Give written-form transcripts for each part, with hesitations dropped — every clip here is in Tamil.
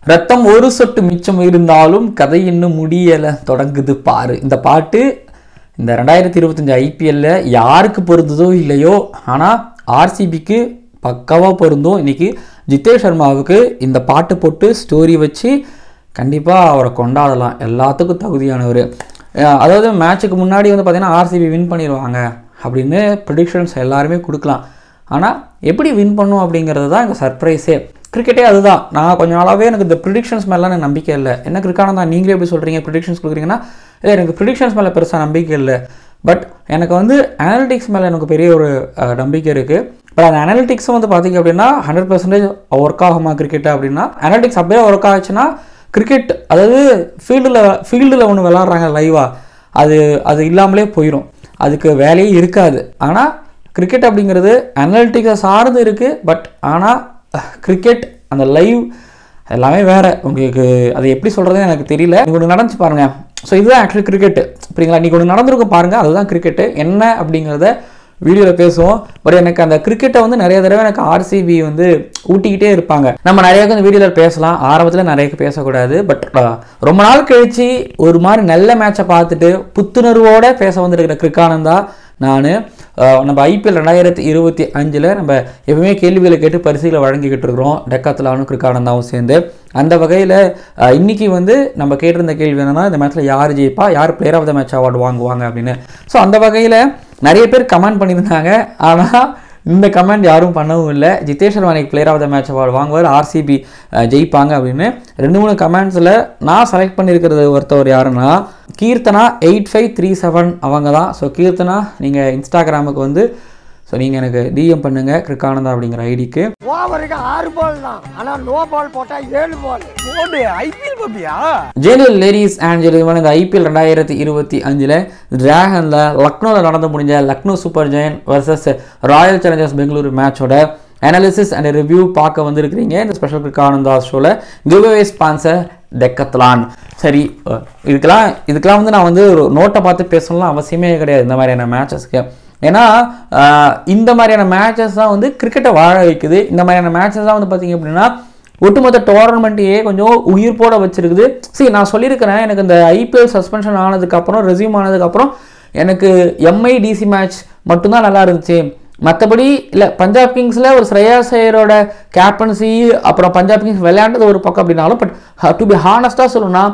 ரத்தம் ஒரு சொட்டு மிச்சம் இருந்தாலும் கதை இன்னும் முடியலை தொடங்குது பாரு. இந்த பாட்டு இந்த 2025 ஐபிஎல்ல யாருக்கு பொருந்ததோ இல்லையோ, ஆனால் ஆர்சிபிக்கு பக்காவாக பொருந்தும். இன்றைக்கி ஜிதேஷ் சர்மாவுக்கு இந்த பாட்டு போட்டு ஸ்டோரி வச்சு கண்டிப்பாக அவரை கொண்டாடலாம். எல்லாத்துக்கும் தகுதியானவர். அதாவது மேட்சுக்கு முன்னாடி வந்து பார்த்திங்கன்னா ஆர்சிபி வின் பண்ணிடுவாங்க அப்படின்னு ப்ரெடிக்ஷன்ஸ் எல்லாருமே கொடுக்கலாம். ஆனால் எப்படி வின் பண்ணும் அப்படிங்கிறது தான் எங்கள் சர்ப்ரைஸே. கிரிக்கெட்டே அதுதான். நான் கொஞ்சம் நாளாகவே எனக்கு இந்த ப்ரிடிக்ஷன்ஸ் மேலாம் எனக்கு நம்பிக்கை இல்லை. என்ன கிரிக்கானதான் நீங்களே எப்படி சொல்கிறீங்க ப்ரிடிக்ஷன்ஸ் கொடுக்குறீங்கன்னா, இல்லை எனக்கு ப்ரிடிக்ஷன்ஸ் மேலே பெருசாக நம்பிக்கை இல்லை. பட் எனக்கு வந்து அனாலிட்டிக்ஸ் மேலே எனக்கு பெரிய ஒரு நம்பிக்கை இருக்குது. பட் அந்த அனாலிட்டிக்ஸும் வந்து பார்த்திங்க அப்படின்னா 100% ஒர்க் ஆகுமா கிரிக்கெட்டு அப்படின்னா, அனாலிட்டிக்ஸ் அப்படியே ஒர்க் ஆச்சுன்னா கிரிக்கெட், அதாவது ஃபீல்டில் ஒன்று விளாட்றாங்க லைவாக, அது இல்லாமலே போயிடும், அதுக்கு வேலையே இருக்காது. ஆனால் கிரிக்கெட் அப்படிங்கிறது அனாலிட்டிக்ஸை சார்ந்து இருக்குது. பட் ஆனால் கிரிக்கெட் அந்த லைவ் எல்லாமே வேறு. உங்களுக்கு அது எப்படி சொல்கிறதுன்னு எனக்கு தெரியல. நீங்கள் ஒன்று நடந்துச்சு பாருங்கள். ஸோ இதுதான் ஆக்சுவலி கிரிக்கெட்டு. சரிங்களா? நீங்கள் ஒன்று நடந்திருக்கும் பாருங்கள், அதுதான் கிரிக்கெட்டு. என்ன அப்படிங்கிறத வீடியோவில் பேசுவோம். பட் எனக்கு அந்த கிரிக்கெட்டை வந்து நிறைய தடவை எனக்கு ஆர்சிபி வந்து ஊட்டிக்கிட்டே இருப்பாங்க. நம்ம நிறைய இந்த வீடியோவில் பேசலாம், ஆரம்பத்தில் நிறைய பேசக்கூடாது. பட் ரொம்ப நாள் கழித்து ஒரு மாதிரி நல்ல மேட்சை பார்த்துட்டு புத்துணர்வோடு பேச வந்திருக்கிற கிரிக்கானந்தா நான். நம்ம ஐபிஎல் 2025 நம்ம எப்பவுமே கேள்விகளை கேட்டு பரிசுகளை வழங்கிக்கிட்டு இருக்கிறோம், டெக்காத்லானும் கிரிக்கானந்தாவும் சேர்ந்து. அந்த வகையில் இன்றைக்கி வந்து நம்ம கேட்டிருந்த கேள்வி என்னென்னா, இந்த மேட்ச்சில் யார் ஜெயிப்பா, யார் player of the match award வாங்குவாங்க அப்படின்னு. ஸோ அந்த வகையில் நிறைய பேர் கமெண்ட் பண்ணியிருந்தாங்க. ஆனால் இந்த கமெண்ட் யாரும் பண்ணவும் இல்லை. ஜிதேஷ் சர்மா அன்றைக்கி player of the match award வாங்குவார், ஆர்சிபி ஜெயிப்பாங்க அப்படின்னு 2-3 கமெண்ட்ஸில் நான் செலக்ட் பண்ணியிருக்கிறது ஒருத்தவர் யாருன்னா கீர்த்தனா 8537 அவங்க தான். ஸோ கீர்த்தனா, நீங்கள் இன்ஸ்டாகிராமுக்கு வந்து ஸோ நீங்கள் எனக்கு டிஎம் பண்ணுங்கள் கிரிக்கானந்தா அப்படிங்கிற ஐடிக்கு. ஓவருக்கு 6 பால் தான், ஆனால் நோ பால் போட்டால் 7 பால். ஐபிஎல் பாப்பியா ஜேனியல் லேடிஸ் அண்ட் ஜென்டில்மேன், இந்த ஐபிஎல் 2025 டிராகனில் லக்னோவில் நடந்து முடிஞ்ச Lucknow Super Giant versus Royal Challengers Bengaluru மேட்சோட அனாலிசிஸ் அண்ட் ரிவ்யூ பார்க்க வந்திருக்கிறீங்க. இந்த ஸ்பெஷல் கிரிக்கானந்தா ஷோவில் கிவ்அவே ஸ்பான்சர் டெக்கத்லான். சரி, இதுக்கெல்லாம் வந்து நான் வந்து ஒரு நோட்டை பார்த்து பேசணும்லாம் அவசியமே கிடையாது இந்த மாதிரியான மேட்சஸ்க்கு. ஏன்னா இந்த மாதிரியான மேட்சஸ் தான் வந்து கிரிக்கெட்டை வாழ வைக்குது. இந்த மாதிரியான மேட்சஸ் தான் வந்து பார்த்திங்க அப்படின்னா ஒட்டுமொத்த டோர்னமெண்ட்டையே கொஞ்சம் உயிர் போட வச்சிருக்குது. சரி, நான் சொல்லியிருக்கிறேன், எனக்கு இந்த ஐபிஎல் சஸ்பென்ஷன் ஆனதுக்கப்புறம், ரெஸ்யூம் ஆனதுக்கப்புறம் எனக்கு எம்ஐடிசி மேட்ச் மட்டும்தான் நல்லா இருந்துச்சு. மற்றபடி இல்லை, பஞ்சாப் கிங்ஸில் ஒரு ஸ்ரேயாஸ் ஐயரோட கேப்டன்சி, அப்புறம் பஞ்சாப் கிங்ஸ் விளையாண்டது ஒரு பக்கம் அப்படின்னாலும், பட் டு பி ஹானஸ்டாக சொல்லணும்னா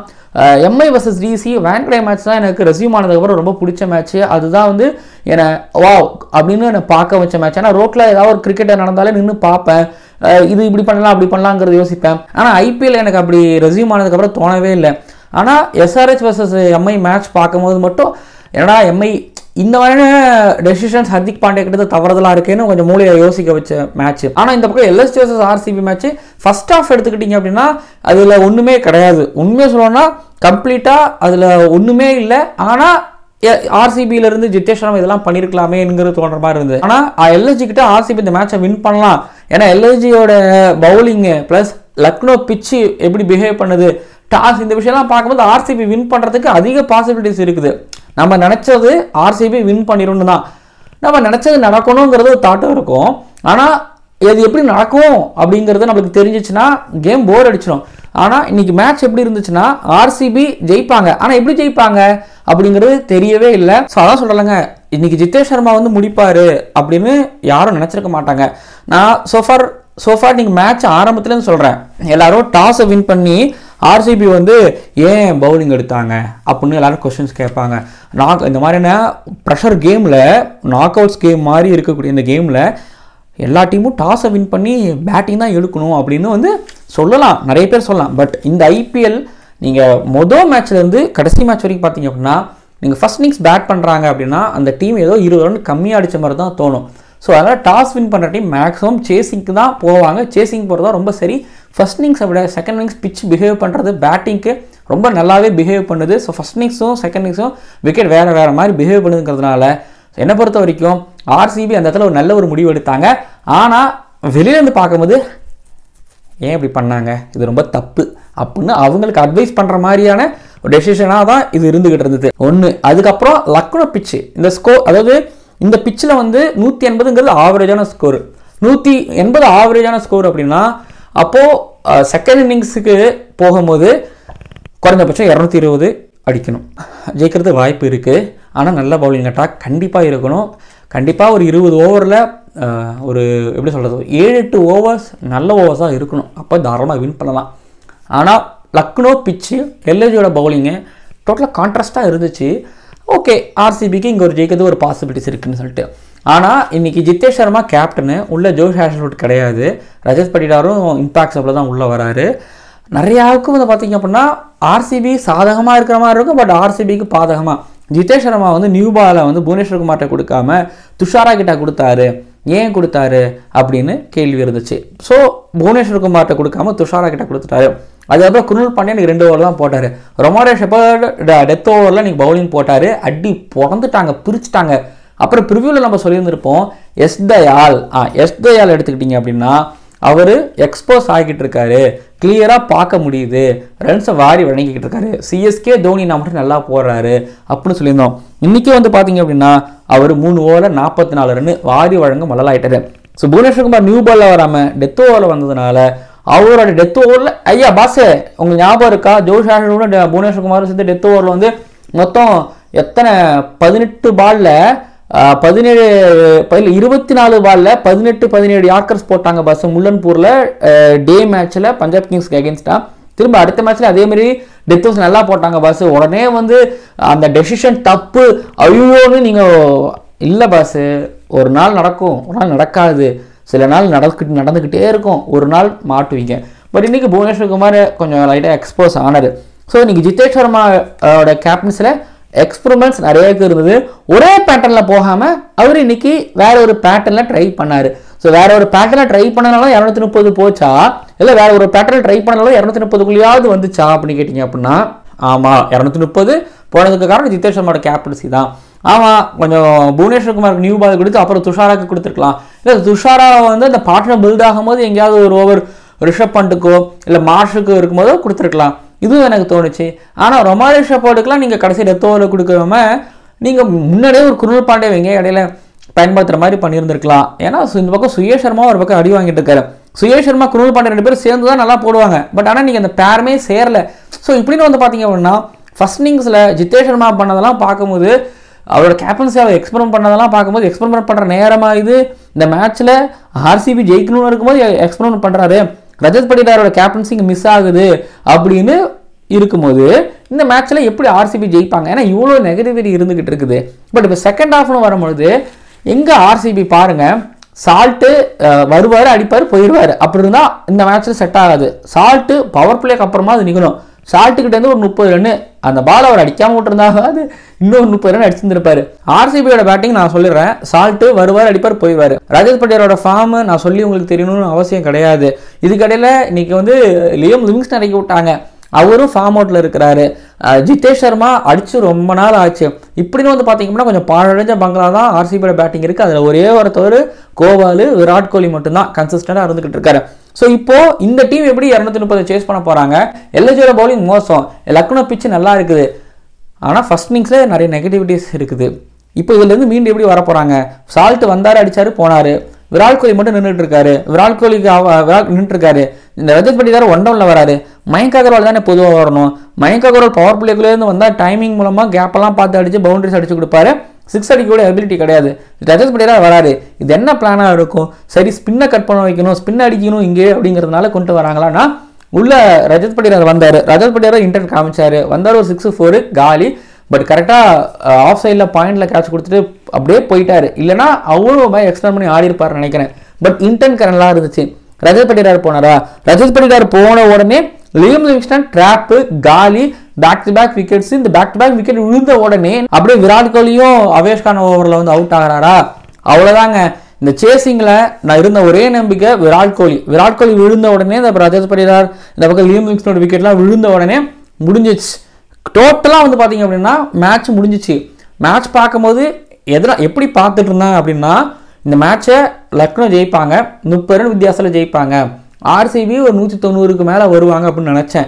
எம்ஐ வர்சஸ் டிசி வேங்கடே மேட்ச் தான் எனக்கு ரெஸ்யூம் ஆனதுக்கப்புறம் ரொம்ப பிடிச்ச மேட்ச்சு. அதுதான் வந்து என்னை வாவ் அப்படின்னு என்னை பார்க்க வச்ச மேட்ச். ஏன்னா ரோட்டில் ஏதாவது ஒரு கிரிக்கெட்டை நடந்தாலே நின்று பார்ப்பேன், இது இப்படி பண்ணலாம் அப்படி பண்ணலாங்கிறது யோசிப்பேன். ஆனால் ஐபிஎல் எனக்கு அப்படி ரெஸ்யூம் ஆனதுக்கப்புறம் தோணவே இல்லை. ஆனால் எஸ்ஆர்ஹெச் வர்சஸ் எம்ஐ மேட்ச் பார்க்கும்போது மட்டும் என்னடா எம்ஐ இந்த மாதிரியான டெசிஷன்ஸ் ஹர்திக் பாண்டியா கிட்ட தவறுதலாக இருக்குன்னு கொஞ்சம் மூளையை யோசிக்க வச்ச மேட்ச். ஆனால் இந்த பக்கம் LSG versus RCB match first half எடுத்துக்கிட்டிங்க அப்படின்னா அதில் ஒன்றுமே கிடையாது. உண்மையாக சொல்லணும்னா கம்ப்ளீட்டாக அதில் ஒன்றுமே இல்லை. ஆனால் ஆர்சிபியிலேருந்து ஜிதேஷ் சர்மா இதெல்லாம் பண்ணியிருக்கலாமேங்கிறது தோன்ற மாதிரி இருந்தது. ஆனால் எல்எஸ்ஜி கிட்ட ஆர்சிபி இந்த மேட்சை வின் பண்ணலாம். ஏன்னா எல்எஸ்ஜியோட பவுலிங்கு ப்ளஸ் லக்னோ பிச்சு எப்படி பிஹேவ் பண்ணுது, டாஸ், இந்த விஷயம்லாம் பார்க்கும்போது ஆர்சிபி வின் பண்ணுறதுக்கு அதிக பாசிபிலிட்டிஸ் இருக்குது. நம்ம நினச்சது ஆர்சிபி வின் பண்ணிடணும் தான், நம்ம நினச்சது நடக்கணுங்கிறது ஒரு தாட்டம் இருக்கும். ஆனால் இது எப்படி நடக்கும் அப்படிங்கிறது நம்மளுக்கு தெரிஞ்சிச்சுன்னா கேம் போர் அடிச்சிடும். ஆனால் இன்றைக்கி மேட்ச் எப்படி இருந்துச்சுன்னா ஆர்சிபி ஜெயிப்பாங்க, ஆனால் எப்படி ஜெயிப்பாங்க அப்படிங்கிறது தெரியவே இல்லை. ஸோ அதான் சொல்லலைங்க, இன்றைக்கி ஜிதேஷ் சர்மா வந்து முடிப்பார் அப்படின்னு யாரும் நினச்சிருக்க மாட்டாங்க. நான் சோஃபார் நீங்கள் மேட்ச் ஆரம்பத்துலேருந்து சொல்கிறேன், எல்லாரும் டாஸை வின் பண்ணி ஆர்சிபி வந்து ஏன் பவுலிங் எடுத்தாங்க அப்படின்னு எல்லாரும் கொஸ்டின்ஸ் கேட்பாங்க. இந்த மாதிரியான ப்ரெஷர் கேமில், நாக் அவுட்ஸ் கேம் மாதிரி இருக்கக்கூடிய இந்த கேமில் எல்லா டீமும் டாஸை வின் பண்ணி பேட்டிங் தான் எடுக்கணும் அப்படின்னு வந்து சொல்லலாம், நிறைய பேர் சொல்லலாம். பட் இந்த ஐபிஎல் நீங்கள் மொதல் மேட்ச்லேருந்து கடைசி மேட்ச் வரைக்கும் பார்த்தீங்க அப்படின்னா, நீங்கள் ஃபர்ஸ்ட் இன்னிங்ஸ் பேட் பண்ணுறாங்க அப்படின்னா அந்த டீம் ஏதோ 20 ரன் கம்மியாக அடித்த மாதிரி தான் தோணும். ஸோ அதனால் டாஸ் வின் பண்ணுற டீம் மேக்ஸிமம் சேசிங்க்கு தான் போவாங்க. சேசிங் போகிறது தான் ரொம்ப சரி. ஃபர்ஸ்ட் இன்னிங்ஸை விட செகண்ட் இன்னிங்ஸ் பிச் பிஹேவ் பண்ணுறது பேட்டிங்க்கு ரொம்ப நல்லாவே பிஹேவ் பண்ணுது. ஸோ ஃபர்ஸ்ட் இன்னிங்ஸும் செகண்ட் இன்னிங்ஸும் விக்கெட் வேறு மாதிரி பிஹேவ் பண்ணுதுங்கிறதுனால என்னை பொறுத்த வரைக்கும் ஆர்சிபி அந்த இடத்துல ஒரு நல்ல ஒரு முடிவு எடுத்தாங்க. ஆனால் வெளியிலேருந்து பார்க்கும்போது ஏன் இப்படி பண்ணாங்க, இது ரொம்ப தப்பு அப்படின்னு அவங்களுக்கு அட்வைஸ் பண்ணுற மாதிரியான ஒரு டெசிஷனாக தான் இது இருந்துகிட்டு இருந்தது ஒன்று. அதுக்கப்புறம் லக்னோ பிச்சு, இந்த ஸ்கோர், அதாவது இந்த பிச்சில் வந்து 180ங்கிறது ஆவரேஜான ஸ்கோர். 180 ஆவரேஜான ஸ்கோர் அப்படின்னா அப்போது செகண்ட் இன்னிங்ஸுக்கு போகும்போது குறைந்தபட்சம் 220 அடிக்கணும், ஜெயிக்கிறது வாய்ப்பு இருக்குது. ஆனால் நல்ல பவுலிங் அட்டாக் கண்டிப்பாக இருக்கணும். கண்டிப்பாக ஒரு 20 ஓவரில் ஒரு எப்படி சொல்கிறது 7-8 ஓவர்ஸ் நல்ல ஓவர்ஸாக இருக்கணும். அப்போ தாராளமாக வின் பண்ணலாம். ஆனால் லக்னோ பிச்சு எல்எஸ்ஜியோட பவுலிங்கு டோட்டலாக கான்ட்ராஸ்ட்டாக இருந்துச்சு. ஓகே, ஆர்சிபிக்கு இங்கே ஒரு ஜெயிக்கிறது ஒரு பாசிபிலிட்டிஸ் இருக்குதுன்னு சொல்லிட்டு. ஆனால் இன்றைக்கி ஜித்தேஷ் சர்மா கேப்டனு, உள்ள ஜோஷ் ஹேசல்வுட் கிடையாது, ரஜத் பட்டிடாரும் இம்பாக்ட் சப்பில் தான் உள்ளே வராரு. நிறையாவுக்கும் வந்து பார்த்திங்க அப்படின்னா ஆர்சிபி சாதகமாக இருக்கிற மாதிரி இருக்கும், பட் ஆர்சிபிக்கு பாதகமாக. ஜித்தேஷ் சர்மா வந்து நியூ பாலை வந்து புவனேஸ்வர் குமார்கிட்ட கொடுக்காம துஷாரா கிட்ட கொடுத்தாரு. ஏன் கொடுத்தாரு அப்படின்னு கேள்வி இருந்துச்சு. ஸோ புவனேஸ்வர் குமார்கிட்ட கொடுக்காம துஷாரா கிட்ட கொடுத்துட்டாரு. அதுக்கப்புறம் குருணால் பாண்டியா எனக்கு 2 ஓவர் தான் போட்டார். ரொமாரியோ ஷெப்பர்ட் டெத் ஓவரில் நீங்கள் பவுலிங் போட்டார். அடி பிறந்துட்டாங்க, பிரிச்சுட்டாங்க. அப்புறம் ப்ரிவியூவில் நம்ம சொல்லியிருந்திருப்போம் எஸ் தயால் எடுத்துக்கிட்டிங்க அப்படின்னா அவர் எக்ஸ்போஸ் ஆகிட்டு இருக்காரு, கிளியராக பார்க்க முடியுது, ரன்ஸை வாரி வழங்கிக்கிட்டு இருக்காரு, சிஎஸ்கே தோனி நான் மட்டும் நல்லா போடுறாரு அப்படின்னு சொல்லியிருந்தோம். இன்றைக்கி வந்து பார்த்தீங்க அப்படின்னா அவர் 3 ஓவரில் 44 ரன் வாரி வழங்க மலலாயிட்டாரு. ஸோ புவனேஸ்வர் குமார் நியூ பாலில் வராமல் டெத் ஓவரில் வந்ததுனால அவரோட டெத் ஓவரில் ஐயா பாஸு உங்களுக்கு ஞாபகம் இருக்கா, ஜோஷ் ஹேசல்வுட் புவனேஸ்வர் குமார் சேர்த்து டெத் ஓவரில் வந்து மொத்தம் எத்தனை 18 பாலில் 24 பாலில் 18-17 யார்க்கர்ஸ் போட்டாங்க பஸ் முல்லன்பூரில் டே மேட்ச்சில் பஞ்சாப் கிங்ஸ்க்கு அகேன்ஸ்டாக. திரும்ப அடுத்த மேட்ச்சில் அதேமாதிரி டெத் ஓவர்ஸ் நல்லா போட்டாங்க பாஸ். உடனே வந்து அந்த டெசிஷன் தப்பு ஐயோன்னு நீங்கள் இல்லை பாஸு, ஒரு நாள் நடக்கும், ஒரு நாள் நடக்காது, சில நாள் நடந்துக்கிட்டே இருக்கும், ஒரு நாள் மாட்டுவீங்க. பட் இன்றைக்கி புவனேஸ்வர் குமார் கொஞ்சம் லைட்டாக எக்ஸ்போஸ் ஆனார். ஸோ இன்றைக்கி ஜித்தேஷ் சர்மாவோட கேப்டன்ஸில் எக்ஸ்பெரிமெண்ட்ஸ் நிறைய இருந்தது. ஒரே பேட்டர்னில் போகாமல் அவர் இன்னைக்கு வேற ஒரு பேட்டர்னில் ட்ரை பண்ணார். ஸோ வேற ஒரு பேட்டர்னில் ட்ரை பண்ணனால 230 போச்சா, இல்லை வேற ஒரு பேட்டர்னில் ட்ரை பண்ணனால 230 வந்துச்சா அப்படின்னு கேட்டிங்க அப்படின்னா ஆமாம், 230 போனதுக்கு காரணம் ஜித்தேஷ் சர்மாவோட கேப்டன்சி தான். ஆமாம், கொஞ்சம் புவனேஸ்வர் குமாருக்கு நியூ பால் கொடுத்து அப்புறம் துஷாராக்கு கொடுத்துருக்கலாம். இல்லை துஷாரா வந்து அந்த பார்ட்னர் பில்ட் ஆகும்போது எங்கேயாவது ஒரு ஓவர் ரிஷப் பண்ட்டுக்கோ இல்லை மார்ஷுக்கோ இருக்கும்போதோ கொடுத்துருக்கலாம், இதுவும் எனக்கு தோணுச்சு. ஆனால் ரொமாரியோ ஷெப்பர்டுக்கெலாம் நீங்கள் கடைசி டெத் ஓவரில் கொடுக்காம நீங்கள் முன்னாடியே ஒரு குருணால் பாண்டியா வைங்க இடையில பயன்படுத்துகிற மாதிரி பண்ணியிருந்திருக்கலாம். ஏன்னா இந்த பக்கம் சுயேஷ் சர்மா ஒரு பக்கம் அடி வாங்கிட்டு இருக்காரு. சுயேஷ் சர்மா குருணால் பாண்டியா 2 பேரும் சேர்ந்து தான் நல்லா போடுவாங்க. பட் ஆனால் நீங்கள் அந்த பேருமே சேரலை. ஸோ இப்படின்னு வந்து பார்த்தீங்க அப்படின்னா ஃபர்ஸ்ட் இன்னிங்ஸில் ஜித்தேஷ் சர்மா பண்ணதெல்லாம் பார்க்கும்போது, அவரோட கேப்டன்சி அவர் எக்ஸ்பெரிமெண்ட் பண்ணதெல்லாம் பார்க்கும்போது, எக்ஸ்பெரிமெண்ட் பண்ணுற நேரமாக இது இந்த மேட்ச்சில் ஆர்சிபி ஜெயிக்கணும்னு இருக்கும்போது எக்ஸ்பெரிமெண்ட் பண்ணுறாரு, ரஜத் பட்டிடாரோட கேப்டன்சி இங்கே மிஸ் ஆகுது அப்படின்னு இருக்கும்போது இந்த மேட்ச்சில் எப்படி ஆர்சிபி ஜெயிப்பாங்க? ஏன்னா இவ்வளோ நெகட்டிவிட்டி இருந்துகிட்டு இருக்குது. பட் இப்போ செகண்ட் ஹாஃப்னு வரும்பொழுது எங்கே ஆர்சிபி பாருங்கள், சால்ட்டு வருவார், அடிப்பார், போயிடுவார். அப்படி இருந்தால் இந்த மேட்ச்சில் செட் ஆகாது. சால்ட்டு பவர் பிளேக்கு அப்புறமா அது நிற்கணும். சால்ட்டுக்கிட்டேருந்து ஒரு 30 ரன் அந்த பால் அவர் அடிக்காமல் விட்டுருந்தாக அது இன்னும் 30 ரன் அடிச்சிருந்திருப்பாரு. ஆர்சிபியோட பேட்டிங் நான் சொல்லிடுறேன், சால்ட்டு வருவார், அடிப்பார், போயிடுவார். ரஜத் பட்டியாரோட ஃபார்மு நான் சொல்லி உங்களுக்கு தெரியணும்னு அவசியம் கிடையாது. இதுக்கடையில் இன்னைக்கு வந்து லியம் லிவிங்ஸ்டன் இறக்கி விட்டாங்க, அவரும் ஃபார்ம் அவுட்டில் இருக்கிறாரு. ஜித்தேஷ் சர்மா அடித்து ரொம்ப நாள் ஆச்சு. இப்படின்னு வந்து பார்த்தீங்கன்னா கொஞ்சம் பாழடைஞ்ச பங்களா தான் ஆர்சிபியோட பேட்டிங் இருக்குது. அதில் ஒரே ஒருத்தவர் கோவாலு, விராட் கோலி மட்டும்தான் கன்சிஸ்டண்டாக இருந்துகிட்டு இருக்காரு. ஸோ இப்போது இந்த டீம் எப்படி 230 சேஸ் பண்ண போகிறாங்க? எல்எஸ்ஜியோட பவுலிங் மோசம், லக்னோ பிச்சு நல்லா இருக்குது, ஆனால் ஃபர்ஸ்ட் இன்னிங்ஸில் நிறைய நெகட்டிவிட்டிஸ் இருக்குது. இப்போ இதுலேருந்து மீண்டும் எப்படி வர போகிறாங்க? சால்ட்டு வந்தார், அடித்தார், போனார். விராட் கோலி மட்டும் நின்றுட்டு இருக்காரு. விராட் கோலிக்கு நின்றுட்டு இருக்காரு. இந்த ரஜத் பட்டிதார் 1 டவுனில் வராரு. மயங்க் அகர்வால் தானே பொதுவாக வரணும். மயங்க் அகர்வால் பவர் பிளேக்குள்ளேருந்து வந்தால் டைமிங் மூலமாக கேப்பெல்லாம் பார்த்து அடித்து பவுண்டரிஸ் அடிச்சு கொடுப்பாரு. 6 அடிக்கூட எபிலிட்டி கிடையாது. ரஜத் பட்டிதார் வராரு. இது என்ன பிளானாக இருக்கும்? சரி, ஸ்பின்னை கட் பண்ண வைக்கணும், ஸ்பின் அடிக்கணும் இங்கே அப்படிங்கிறதுனால கொண்டு வராங்களான்னா உள்ள ரஜத் பட்டிதார் வந்தார். ரஜத் பட்டிதார் இன்டர்ன் காமிச்சார், வந்தார், ஒரு 6-4 காலி. பட் கரெக்டாக ஆஃப் சைடில் பாயிண்டில் கேட்ச் கொடுத்துட்டு அப்படியே போயிட்டார். இல்லைனா அவரும் எக்ஸ்டெண்ட் பண்ணி ஆடி இருப்பார் நினைக்கிறேன். பட் இன்டர்ன் கரன்லாம் இருந்துச்சு. ரஜத் பட்டிதார் போனாரா? ரஜத் பட்டிதார் போன உடனே லியம் லிவிங்ஸ்டன் ட்ராப்பு, காலி, பேக் டு பேக் விக்கெட்ஸ். இந்த பேக் டு பேக் விக்கெட் விழுந்த உடனே அப்படியே விராட் கோலியும் அவேஷ் கான் ஓவரில் வந்து அவுட் ஆகிறாரா? அவ்வளோதாங்க. இந்த சேசிங்கில் நான் இருந்த ஒரே நம்பிக்கை விராட் கோலி. விராட் கோலி விழுந்த உடனே இந்த ரஜத் பட்டிதார், இந்த பக்கம் லியம் லிவிங்ஸ்டனோட விக்கெட்லாம் விழுந்த உடனே முடிஞ்சிச்சு. டோட்டலாக வந்து பார்த்தீங்க அப்படின்னா மேட்ச் முடிஞ்சிச்சு. மேட்ச் பார்க்கும்போது எப்படி பார்த்துட்டு இருந்தாங்க அப்படின்னா, இந்த மேட்சை லக்னோ ஜெயிப்பாங்க, 30 ரன் வித்தியாசத்தில் ஜெயிப்பாங்க, ஆர்சிபி ஒரு 190க்கு மேலே வருவாங்க அப்படின்னு நினச்சேன்.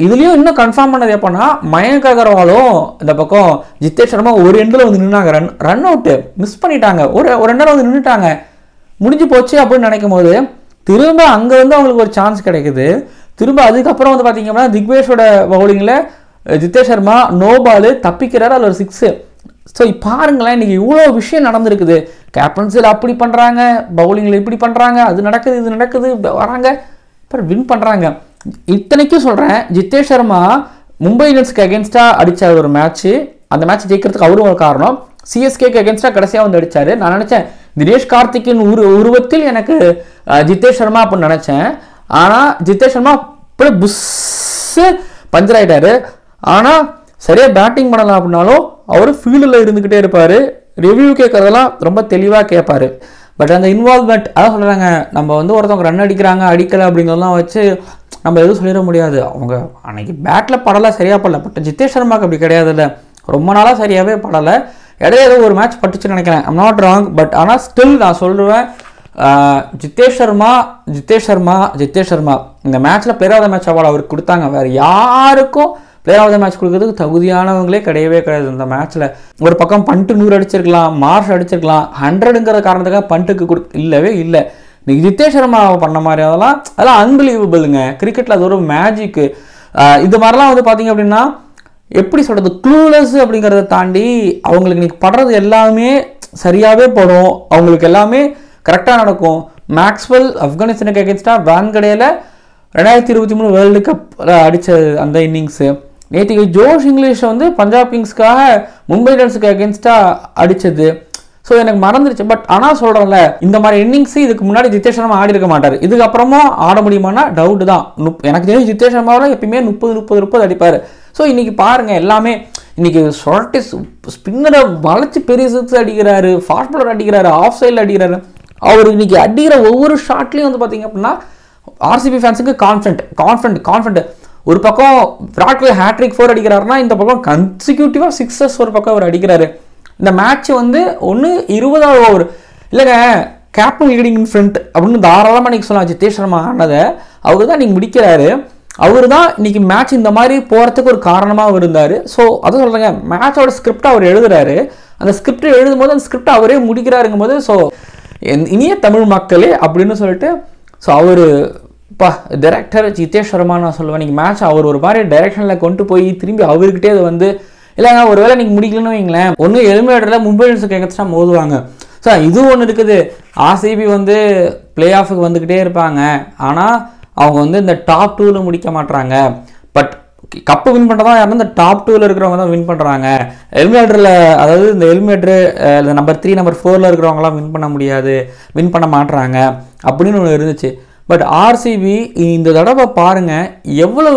இதுலேயும் இன்னும் கன்ஃபார்ம் பண்ணது எப்போனா, மயங்க் அகர்வாலும் இந்த பக்கம் ஜித்தேஷ் சர்மா ஒரு எண்டில் வந்து நின்னாங்க. ரன் அவுட்டு மிஸ் பண்ணிட்டாங்க, ஒரு ரெண்டரை வந்து நின்றுட்டாங்க, முடிஞ்சு போச்சு அப்படின்னு நினைக்கும் போது திரும்ப அங்கே வந்து அவங்களுக்கு ஒரு சான்ஸ் கிடைக்குது. திரும்ப அதுக்கப்புறம் வந்து பார்த்தீங்கன்னா திக்வேஷோட பவுலிங்கில் ஜிதேஷ் சர்மா நோ பால் தப்பிக்கிறாரு, அதில் ஒரு 6. ஸோ பாருங்களேன், இன்றைக்கி இவ்வளோ விஷயம் நடந்திருக்குது. கேப்டன்சில் அப்படி பண்ணுறாங்க, பவுலிங்கில் இப்படி பண்ணுறாங்க, அது நடக்குது இது நடக்குது, வராங்க அப்புறம் வின் பண்ணுறாங்க. இத்தனைக்கும் சொல்கிறேன், ஜிதேஷ் சர்மா மும்பை இந்தியன்ஸ்க்கு அகேன்ஸ்டாக அடித்த ஒரு மேட்ச்சு, அந்த மேட்ச் ஜெயிக்கிறதுக்கு அவரும் ஒரு காரணம். சிஎஸ்கேக்கு அகேன்ஸ்டாக கடைசியாக வந்து அடித்தார். நான் நினச்சேன் தினேஷ் கார்த்திக்கின் உருவத்தில் எனக்கு ஜிதேஷ் சர்மா அப்படின்னு நினச்சேன். ஆனால் ஜிதேஷ் சர்மா இப்படி புஷ்ஷு பஞ்சர் ஆகிட்டார். ஆனால் சரியாக பேட்டிங் பண்ணலாம் அப்படின்னாலும் அவர் ஃபீல்டில் இருந்துக்கிட்டே இருப்பார், ரிவ்யூ கேட்குறதெல்லாம் ரொம்ப தெளிவாக கேட்பார். பட் அந்த இன்வால்வ்மெண்ட், அதான் சொல்கிறாங்க, நம்ம வந்து ஒருத்தவங்க ரன் அடிக்கிறாங்க அடிக்கலை அப்படிங்கிறதெல்லாம் வச்சு நம்ம எதுவும் சொல்லிட முடியாது. அவங்க அன்றைக்கி பேட்டில் படலை, சரியாக படலை. பட் ஜிதேஷ் சர்மாவுக்கு அப்படி கிடையாது, இல்லை ரொம்ப நாளாக சரியாகவே படலை. இடையில ஏதோ ஒரு மேட்ச் பட்டுச்சுன்னு நினைக்கிறேன், ஐம் நாட் ராங். பட் ஆனால் ஸ்டில் நான் சொல்லுவேன், ஜிதேஷ் சர்மா இந்த மேட்ச்சில் player of the match award அவருக்கு கொடுத்தாங்க. வேறு யாருக்கும் பிளேயர் ஆஃப் த மேட்ச் கொடுக்கறதுக்கு தகுதியானவங்களே கிடையவே கிடையாது. இந்த மேட்ச்சில் ஒரு பக்கம் பண்ட்டு 100 அடிச்சிருக்கலாம், மார்ஷ் அடிச்சிருக்கலாம், 100ங்கிற காரணத்துக்காக பண்ட்டுக்கு இல்லவே இல்லை. இன்னைக்கு ஜிதேஷ் சர்மா பண்ண மாதிரி அதெல்லாம் அன்பிலீவபிளுங்க. கிரிக்கெட்டில் அது ஒரு மேஜிக்கு. இது மாதிரிலாம் வந்து பார்த்தீங்க அப்படின்னா எப்படி சொல்கிறது, க்ளூலெஸ் அப்படிங்கிறத தாண்டி அவங்களுக்கு இன்னைக்கு படுறது எல்லாமே சரியாகவே படும், அவங்களுக்கு எல்லாமே கரெக்டாக நடக்கும். மேக்ஸ்வெல் ஆப்கானிஸ்தானுக்கு அகேன்ஸ்டாக வான்கடையில் 2023 வேர்ல்டு கப் அடித்த அந்த இன்னிங்ஸு, நேற்றுக்கு ஜோஷ் இங்கிலீஷை வந்து பஞ்சாப் கிங்ஸ்க்காக மும்பை இந்தியன்ஸுக்கு அகேன்ஸ்டாக அடித்தது. ஸோ எனக்கு மறந்துருச்சு. பட் ஆனால் சொல்கிறேன்ல, இந்த மாதிரி இன்னிங்ஸு இதுக்கு முன்னாடி ஜிதேஷ் சர்மா ஆடி இருக்க மாட்டார். இதுக்கப்புறமும் ஆட முடியுமானா டவுட்டு தான். எனக்கு தெரிஞ்சு ஜிதேஷ் சர்மாவில் எப்பயுமே 30 அடிப்பார். ஸோ இன்றைக்கி பாருங்கள், எல்லாமே இன்றைக்கி சொரட்டி ஸ்பின்னரை வளைச்சி பெரிய 6 அடிக்கிறாரு, ஃபாஸ்ட் பாலர் அடிக்கிறாரு, ஆஃப் சைடில் அடிக்கிறாரு. அவர் இன்றைக்கி அடிக்கிற ஒவ்வொரு ஷாட்லேயும் வந்து பார்த்திங்க அப்படின்னா ஆர்சிபி ஃபேன்ஸுக்கு கான்ஃபிடென்ட். ஒரு பக்கம் விராட் கோலி ஹேட்ரிக் 4 அடிக்கிறாருன்னா, இந்த பக்கம் கன்சிக்யூட்டிவாக 6 ஒரு பக்கம் அவர் அடிக்கிறாரு. இந்த மேட்ச் வந்து 20வது ஓவர் இல்லைங்க, கேப்டன் லீடிங் இன் ஃப்ரண்ட் அப்படின்னு தாராளமாக நீங்கள் சொல்லலாம். ஜிதேஷ் சர்மா ஆனதை அவர் தான் நீங்கள் முடிக்கிறாரு. அவர் தான் இன்றைக்கி மேட்ச் இந்த மாதிரி போகிறதுக்கு ஒரு காரணமாக இருந்தார். ஸோ அதை சொல்கிறேங்க, மேட்சோட ஸ்கிரிப்டை அவர் எழுதுறாரு. அந்த ஸ்கிரிப்டை எழுதும் போது அந்த ஸ்கிரிப்டை அவரே முடிக்கிறாருங்கும் போது, ஸோ இனிய தமிழ் மக்களே அப்படின்னு சொல்லிட்டு, ஸோ அவர் டைரக்டர் ஜிதேஷ் சர்மா நான் சொல்லுவேன், நீங்கள் மேட்ச் அவர் ஒரு மாதிரி டைரக்ஷனில் கொண்டு போய் திரும்பி அவர்கிட்டே அதை வந்து இல்லைங்க ஒரு வேளை நீங்கள் முடிக்கலன்னு வைங்களேன், ஒன்று எலிமினேட்டரில் மும்பை இந்தியன்ஸுக்கு எங்கேஸ்டாக மோதுவாங்க. ஸோ இது ஒன்று இருக்குது. ஆர்சிபி வந்து பிளே ஆஃபுக்கு வந்துக்கிட்டே இருப்பாங்க, ஆனால் அவங்க வந்து இந்த டாப் 2ல் முடிக்க மாட்டாங்க. பட் கப்பு வின் பண்ணுறதா யாருன்னா இந்த டாப் 2ல் இருக்கிறவங்க தான் வின் பண்ணுறாங்க. எலிமினேட்டரில், அதாவது இந்த எலிமினேட்டரு நம்பர் 3 நம்பர் 4ல் இருக்கிறவங்களாம் வின் பண்ண மாட்டுறாங்க அப்படின்னு ஒன்று இருந்துச்சு. பட் ஆர்சிபி இந்த தடவை பாருங்கள் எவ்வளோ,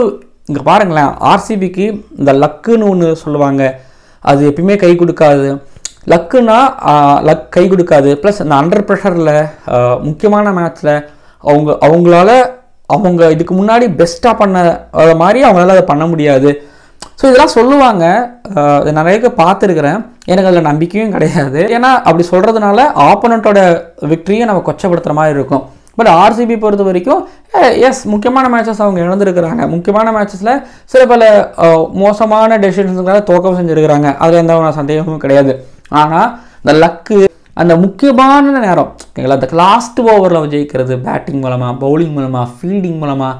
இங்கே பாருங்களேன், ஆர்சிபிக்கு இந்த லக்குன்னு ஒன்று சொல்லுவாங்க, அது எப்பயுமே கை கொடுக்காது. லக்குன்னா கை கொடுக்காது. ப்ளஸ் இந்த அண்டர் ப்ரெஷரில் முக்கியமான மேட்ச்சில் அவங்களால அவங்க இதுக்கு முன்னாடி பெஸ்ட்டாக பண்ண மாதிரி அவங்களால அதை பண்ண முடியாது. ஸோ இதெல்லாம் சொல்லுவாங்க, நிறைய பார்த்துருக்குறேன். எனக்கு அதில் நம்பிக்கையும் கிடையாது. ஏன்னா அப்படி சொல்கிறதுனால ஆப்போனண்ட்டோட விக்டரியை நம்ம கொச்சப்படுத்துகிற மாதிரி இருக்கும். பட் ஆர்சிபி பொறுத்த வரைக்கும் எஸ், முக்கியமான மேட்சஸ் அவங்க இழந்துருக்கிறாங்க. முக்கியமான மேட்சஸில் சில பல மோசமான டெசிஷன்ஸுக்காக தோக்கம் செஞ்சுருக்கிறாங்க, அதில் எந்த சந்தேகமும் கிடையாது. ஆனால் இந்த லக்கு, அந்த முக்கியமான நேரம் ஓகேங்களா, அந்த லாஸ்ட் ஓவரில் ஜெயிக்கிறது பேட்டிங் மூலமாக, பவுலிங் மூலமாக, ஃபீல்டிங் மூலமாக,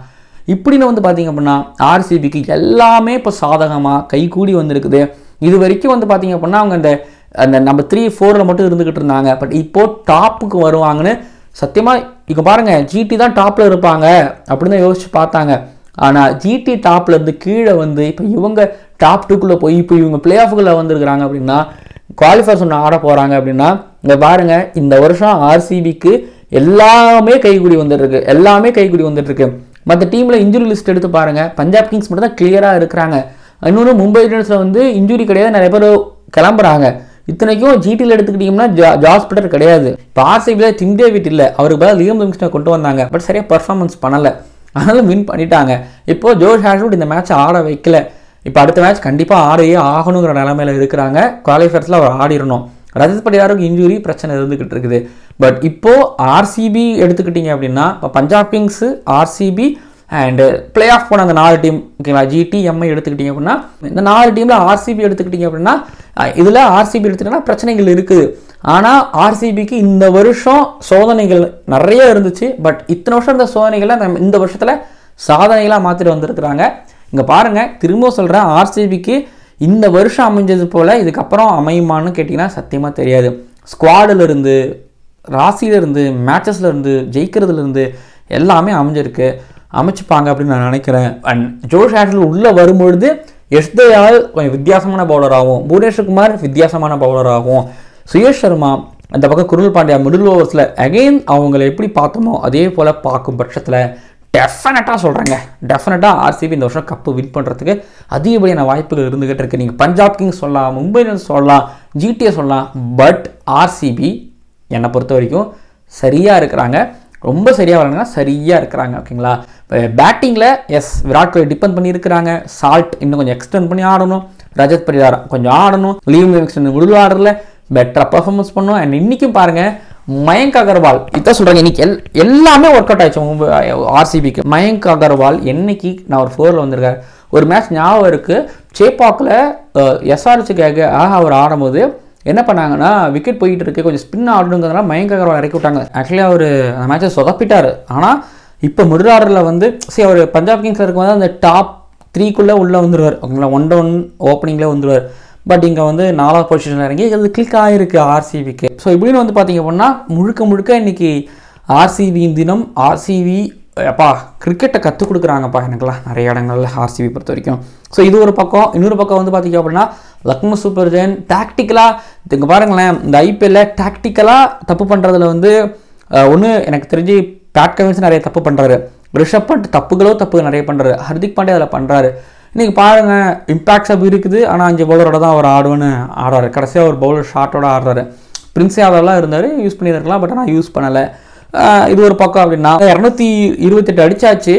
இப்படின்னு வந்து பார்த்திங்க அப்படின்னா ஆர்சிபிக்கு எல்லாமே இப்போ சாதகமாக கைகூடி வந்திருக்குது. இது வரைக்கும் வந்து பார்த்திங்க அப்படின்னா அவங்க அந்த நம்பர் 3 4ல் மட்டும் இருந்துக்கிட்டு இருந்தாங்க. பட் இப்போது டாப்புக்கு வருவாங்கன்னு சத்தியமாக இங்கே பாருங்கள், ஜிடி தான் டாப்பில் இருப்பாங்க அப்படின்னு தான் யோசிச்சு பார்த்தாங்க. ஆனால் ஜிடி டாப்பில் இருந்து கீழே வந்து இப்போ இவங்க டாப் 2க்குள்ளே போய் இப்போ இவங்க பிளே ஆஃபுக்குள்ளே வந்துருக்குறாங்க அப்படின்னா, குவாலிஃபயர்ஸ் ஒன்று ஆட போகிறாங்க அப்படின்னா, இங்கே பாருங்கள் இந்த வருஷம் ஆர்சிபிக்கு எல்லாமே கைகூடி வந்துட்டுருக்கு. மற்ற டீமில் இன்ஜுரி லிஸ்ட் எடுத்து பாருங்கள், பஞ்சாப் கிங்ஸ் மட்டும் தான் கிளியராக இருக்கிறாங்க. இன்னொன்று மும்பை இந்தியன்ஸில் வந்து இன்ஜுரி கிடையாது, நிறைய பேர் கிளம்புறாங்க. இத்தனைக்கும் ஜிடியில் எடுத்துக்கிட்டிங்கன்னா ஜாஸ் பட்டர் கிடையாது. இப்போ ஆர்சிபியில் டிம் டேவிட் இல்லை, அவருக்கு பதில் லியம் லிவிங்ஸ்டனை கொண்டு வந்தாங்க. பட் சரியாக பர்ஃபார்மன்ஸ் பண்ணலை, அதனால வின் பண்ணிட்டாங்க. இப்போது ஜோஷ் ஹேஷ்வுட் இந்த மேட்ச்சை ஆட வைக்கல. இப்போ அடுத்த மேட்ச் கண்டிப்பாக ஆடையே ஆகணுங்கிற நிலைமையில் இருக்கிறாங்க. குவாலிஃபயர்ஸில் அவர் ஆடிடணும். ரஜத் பட்டியாருக்கு இன்ஜுரி பிரச்சனை இருந்துக்கிட்டு இருக்குது. பட் இப்போது ஆர்சிபி எடுத்துக்கிட்டிங்க அப்படின்னா, இப்போ Punjab kings, RCB and play off போன அந்த 4 டீம் ஓகேங்களா, ஜிடி எம்ஐ எடுத்துக்கிட்டிங்க அப்படின்னா, இந்த 4 டீமில் ஆர்சிபி எடுத்துக்கிட்டிங்க அப்படின்னா, இதில் ஆர்சிபி எடுத்துக்கிட்டிங்கன்னா பிரச்சனைகள் இருக்குது. ஆனால் ஆர்சிபிக்கு இந்த வருஷம் சோதனைகள் நிறைய இருந்துச்சு. பட் இத்தனை வருஷம் இந்த சோதனைகளை இந்த வருஷத்தில் சாதனைகளாக மாற்றிட்டு வந்திருக்கிறாங்க. இங்கே பாருங்கள், திரும்ப சொல்கிறேன், ஆர்சிபிக்கு இந்த வருஷம் அமைஞ்சது போல் இதுக்கப்புறம் அமையுமான்னு கேட்டிங்கன்னா சத்தியமாக தெரியாது. ஸ்குவாடிலிருந்து, ராசியிலேருந்து, மேட்சஸ்லேருந்து, ஜெயிக்கிறதுலேருந்து எல்லாமே அமைச்சுப்பாங்க அப்படின்னு நான் நினைக்கிறேன். அண்ட் ஜோஷ் ஹேட்லர் உள்ளே வரும்பொழுது எஸ்தயால் கொஞ்சம் வித்தியாசமான பவுலராகவும், புவனேஸ்வர் குமார் வித்தியாசமான பவுலராகவும், சுயேஷ் சர்மா அந்த பக்கம் குருல் பாண்டியா மிடில் ஓவர்ஸில் அகெயின் அவங்கள எப்படி பார்த்தோமோ அதே போல் பார்க்கும் பட்சத்தில் டெஃபினட்டாக ஆர்சிபி இந்த வருஷம் கப்பு வின் பண்ணுறதுக்கு அதிகப்படியான வாய்ப்புகள் இருந்துகிட்டு இருக்குது. நீங்கள் பஞ்சாப் கிங்ஸ் சொல்லலாம், மும்பை இந்தியன்ஸ் சொல்லலாம், ஜிடிஏ சொல்லலாம். பட் ஆர்சிபி என்னை பொறுத்த வரைக்கும் சரியாக இருக்கிறாங்க, ரொம்ப சரியாக வராங்கன்னா சரியாக இருக்கிறாங்க. ஓகேங்களா? இப்போ பேட்டிங்கில் விராட் கோலி டிபெண்ட் பண்ணியிருக்கிறாங்க. சால்ட் இன்னும் கொஞ்சம் எக்ஸ்டெண்ட் பண்ணி ஆடணும், ரஜத் பரிதார் கொஞ்சம் ஆடணும், லீவ் லிவிங்ஸ்டன் மிடில் ஆர்டரில் பெட்டராக பர்ஃபார்மன்ஸ் பண்ணணும். அண்ட் இன்றைக்கும் பாருங்கள், மயங்க் அகர்வால் இதான் சொல்கிறாங்க, இன்றைக்கி எல்லாமே ஒர்க் அவுட் ஆயிடுச்சு ஆர்சிபிக்கு. மயங்க் அகர்வால் என்னைக்கு நான் ஒரு 4ல் வந்திருக்காரு. ஒரு மேட்ச் ஞாபகம் இருக்குது, சேப்பாக்கில் எஸ்ஆர்ஹெச்சுக்காக அவர் ஆடும்போது என்ன பண்ணாங்கன்னா, விக்கெட் போயிட்டு இருக்கு, கொஞ்சம் ஸ்பின் ஆடணுங்கிறதுனால மயங்க் அகர்வால் இறக்கி விட்டாங்க. ஆக்சுவலி அவர் அந்த மேட்சை சொதப்பிட்டார். ஆனால் இப்போ மிடில் ஆர்டரில் வந்து அவர் பஞ்சாப் கிங்ஸில் இருக்கும்போது அந்த டாப் 3க்குள்ளே உள்ளே வந்துடுவார். ஓகேங்களா? 1-1 ஓப்பனிங்கில் வந்துடுவார். பட் இங்கே வந்து 4வது பொசிஷனில் இறங்கி அது கிளிக் ஆகிருக்கு ஆர்சிபிக்கு. ஸோ இப்படின்னு வந்து பார்த்தீங்க அப்படின்னா முழுக்க இன்றைக்கி ஆர்சிபியின் தினம். ஆர்சிபி கிரிக்கெட்டை கற்றுக் கொடுக்குறாங்கப்பா எனக்குலாம் நிறைய இடங்கள்ல ஆர்சிபி பொறுத்த வரைக்கும். ஸோ இது ஒரு பக்கம். இன்னொரு பக்கம் வந்து பார்த்திங்க அப்படின்னா லக்னோ சூப்பர் ஜெயின் டாக்டிக்கலாக இங்கே பாருங்களேன், இந்த ஐபிஎல்லில் டாக்டிக்கலாக தப்பு பண்ணுறதுல வந்து ஒன்று எனக்கு தெரிஞ்சு பேட் கமின்ஸ் நிறைய தப்பு பண்ணுறாரு, ரிஷப் பண்ட் தப்பு நிறைய பண்ணுறாரு, ஹர்திக் பாண்டியா அதில் பண்ணுறாரு. இன்றைக்கி பாருங்கள், இம்பாக்ட்ஸ் அப்படி இருக்குது. ஆனால் 5 பவுலரோட தான் அவர் ஆடுவேன்னு ஆடுறாரு. கடைசியாக ஒரு பவுலர் ஷார்ட்டோட ஆடுறாரு. பிரின்ஸ் யாதவ்லாம் இருந்தார், யூஸ் பண்ணியிருக்கலாம். பட் ஆனால் யூஸ் பண்ணலை. இது ஒரு பக்கம். அப்படின்னா 228 அடித்தாச்சு,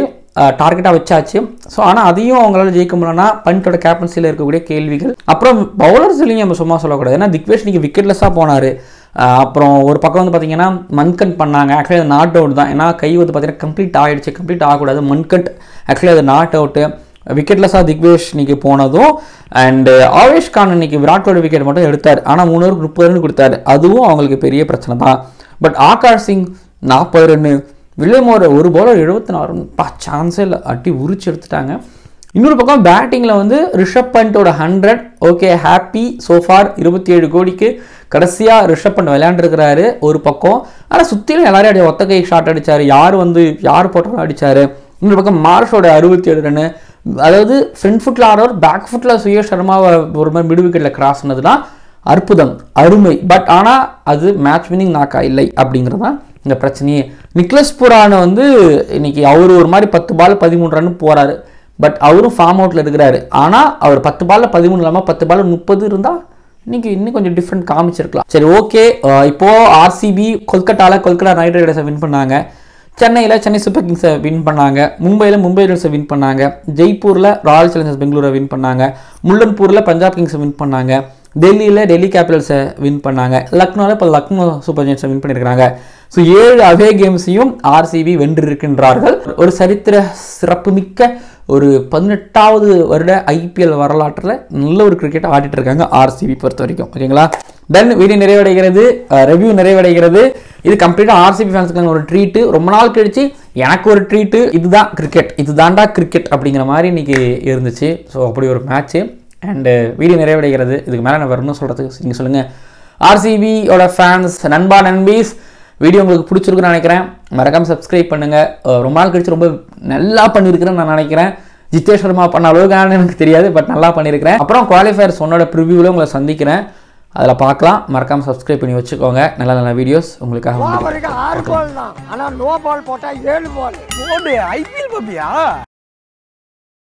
டார்கெட்டாக வச்சாச்சு. ஸோ ஆனால் அதையும் அவங்களால ஜெயிக்க முடியலன்னா பண்டோட கேப்டன்சியில் இருக்கக்கூடிய கேள்விகள். அப்புறம் பவுலர்ஸ்லையும் நம்ம சும்மா சொல்லக்கூடாது. ஏன்னா திக்வேஷ் இன்றைக்கி விக்கெட்லெஸ்ஸாக போனார். அப்புறம் ஒரு பக்கம் வந்து பார்த்திங்கன்னா மன்கண்ட் பண்ணாங்க. ஆக்சுவலி அது நாட் அவுட் தான். ஏன்னா கை வந்து பார்த்திங்கன்னா கம்ப்ளீட் ஆகிடுச்சு. கம்ப்ளீட் ஆகக்கூடாது. மன்கண்ட் ஆக்சுவலி அது நாட் அவுட்டு. விக்கெட்லெஸ்ஸாக திக்வேஷ் இன்றைக்கி போனதும். அண்டு ஆவேஷ் கான் இன்றைக்கி விராட் கோலி விக்கெட் மட்டும் எடுத்தார். ஆனால் 3 ஓவருக்கு 30 ரன் கொடுத்தாரு. அதுவும் அவங்களுக்கு பெரிய பிரச்சனை தான். பட் ஆகாஷ் சிங் 40 ரன்னு, வில்லியமோர் ஒரு பவுலர் 74 ரன். சான்ஸே இல்லை, அட்டி உரிச்சு எடுத்துட்டாங்க. இன்னொரு பக்கம் பேட்டிங்கில் வந்து ரிஷப் பண்டோட 100 ஓகே ஹாப்பி சோஃபார். 27 கோடிக்கு கடைசியாக ரிஷப் பண்ட் விளையாண்டுருக்கிறாரு ஒரு பக்கம். ஆனால் சுற்றிலும் எல்லாரையும் ஒத்த கை ஷாட் அடித்தார். யார் போட்டாலும் அடித்தார். இன்னொரு பக்கம் மார்ஷோட 67 ரன்னு. அதாவது ஃப்ரண்ட் ஃபுட்டில் ஆடுறவர் பேக் ஃபுட்டில் சுயேஷ் சர்மாவை ஒரு மாதிரி மிடு விக்கெட்டில் கிராஸ் பண்ணதுன்னா அற்புதம், அருமை. பட் ஆனால் அது மேட்ச் வின்னிங் நாக்கா இல்லை அப்படிங்கிறது தான் இந்த பிரச்சனையே. நிக்லஸ் புரானை வந்து இன்னைக்கு அவர் ஒரு மாதிரி 10 பால் 13 ரன் போகிறாரு. பட் அவரும் ஃபார்ம் அவுட்டில் இருக்கிறாரு. ஆனால் அவர் 10 பாலில் 13 இல்லாமல் 10 பாலில் 30 இருந்தால் இன்னைக்கு இன்னும் கொஞ்சம் டிஃப்ரெண்ட் காமிச்சிருக்கலாம். சரி, ஓகே. இப்போது ஆர்சிபி கொல்கட்டா நைட் ரைடர்ஸை வின் பண்ணாங்க. சென்னையில் சென்னை சூப்பர் கிங்ஸை வின் பண்ணாங்க. மும்பையில் மும்பை இந்தியன்ஸை வின் பண்ணாங்க. ஜெய்ப்பூரில் ராயல் சேலஞ்சர்ஸ் பெங்களூரை வின் பண்ணாங்க. முல்லன்பூரில் பஞ்சாப் கிங்ஸை வின் பண்ணாங்க. டெல்லியில் டெல்லி கேபிட்டல்ஸை வின் பண்ணாங்க. லக்னோவில் இப்போ லக்னோ சூப்பர் ஜெயின்ஸை வின் பண்ணியிருக்கிறாங்க. ஸோ 7 அவே கேம்ஸையும் ஆர்சிபி வென்றிருக்கின்றார்கள். ஒரு சரித்திர சிறப்புமிக்க ஒரு 18வது வருட ஐபிஎல் வரலாற்றில் நல்ல ஒரு கிரிக்கெட் ஆடிட்டு இருக்காங்க ஆர்சிபி பொறுத்த வரைக்கும். ஓகேங்களா? தென் வீடியோ நிறைவடைகிறது, ரிவ்யூ நிறைவடைகிறது. இது கம்ப்ளீட்டாக ஆர்சிபி ஃபேன்ஸுக்கான ஒரு ட்ரீட்டு. ரொம்ப நாள் கழிச்சு எனக்கு ஒரு ட்ரீட்டு. இதுதான் கிரிக்கெட், இதுதான்டா கிரிக்கெட் அப்படிங்கிற மாதிரி இன்றைக்கி இருந்துச்சு. ஸோ அப்படி ஒரு மேட்ச்சு. அண்டு வீடியோ நிறைவடைகிறது. இதுக்கு மேலே நான் வரணும்னு சொல்கிறதுக்கு நீங்கள் சொல்லுங்கள். ஆர்சிபியோட ஃபேன்ஸ், நண்பீஸ், வீடியோ உங்களுக்கு பிடிச்சிருக்குன்னு நினைக்கிறேன். மறக்காமல் சப்ஸ்கிரைப் பண்ணுங்கள். ரொம்ப நாள் கழிச்சு ரொம்ப நல்லா பண்ணியிருக்கிறேன்னு நான் நினைக்கிறேன். ஜித்தேஷ் சர்மா பண்ண அளவுக்கு எனக்கு தெரியாது, பட் நல்லா பண்ணியிருக்கிறேன். அப்புறம் குவாலிஃபயர் சொன்னோட ப்ரிவியூவில் உங்களை சந்திக்கிறேன். அதில் பார்க்கலாம். மறக்காமல் சப்ஸ்கிரைப் பண்ணி வச்சுக்கோங்க. நல்ல வீடியோஸ் உங்களுக்காக. 6 பால் தான், ஆனால் நோ பால் போட்டால் 7 பால். ஐபிஎல் பாப்பியா?